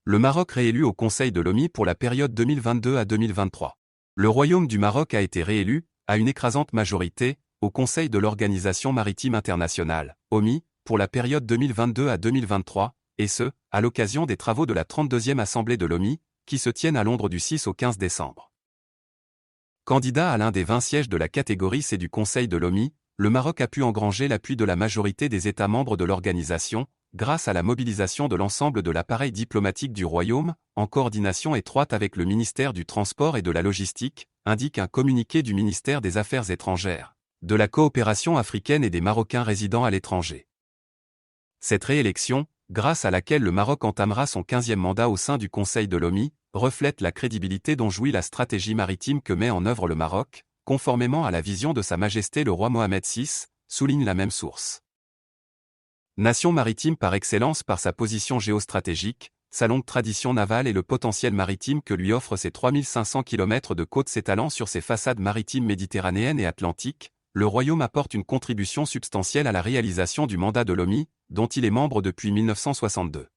Le Maroc réélu au Conseil de l'OMI pour la période 2022 à 2023. Le Royaume du Maroc a été réélu, à une écrasante majorité, au Conseil de l'Organisation maritime internationale, OMI, pour la période 2022 à 2023, et ce, à l'occasion des travaux de la 32e Assemblée de l'OMI, qui se tiennent à Londres du 6 au 15 décembre. Candidat à l'un des 20 sièges de la catégorie C du Conseil de l'OMI, le Maroc a pu engranger l'appui de la majorité des États membres de l'organisation, grâce à la mobilisation de l'ensemble de l'appareil diplomatique du Royaume, en coordination étroite avec le ministère du Transport et de la Logistique, indique un communiqué du ministère des Affaires étrangères, de la coopération africaine et des Marocains résidant à l'étranger. Cette réélection, grâce à laquelle le Maroc entamera son 15e mandat au sein du Conseil de l'OMI, reflète la crédibilité dont jouit la stratégie maritime que met en œuvre le Maroc, conformément à la vision de Sa Majesté le roi Mohamed VI, souligne la même source. Nation maritime par excellence par sa position géostratégique, sa longue tradition navale et le potentiel maritime que lui offrent ses 3500 km de côtes s'étalant sur ses façades maritimes méditerranéennes et atlantiques, le Royaume apporte une contribution substantielle à la réalisation du mandat de l'OMI, dont il est membre depuis 1962.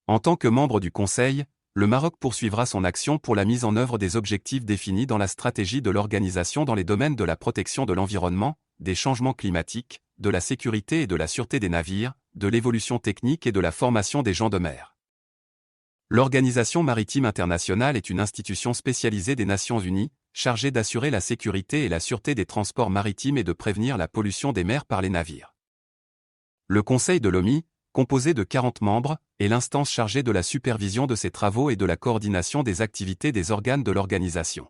En tant que membre du Conseil, le Maroc poursuivra son action pour la mise en œuvre des objectifs définis dans la stratégie de l'organisation dans les domaines de la protection de l'environnement, des changements climatiques, de la sécurité et de la sûreté des navires, de l'évolution technique et de la formation des gens de mer. L'Organisation maritime internationale est une institution spécialisée des Nations unies, chargée d'assurer la sécurité et la sûreté des transports maritimes et de prévenir la pollution des mers par les navires. Le Conseil de l'OMI, composé de 40 membres, est l'instance chargée de la supervision de ces travaux et de la coordination des activités des organes de l'organisation.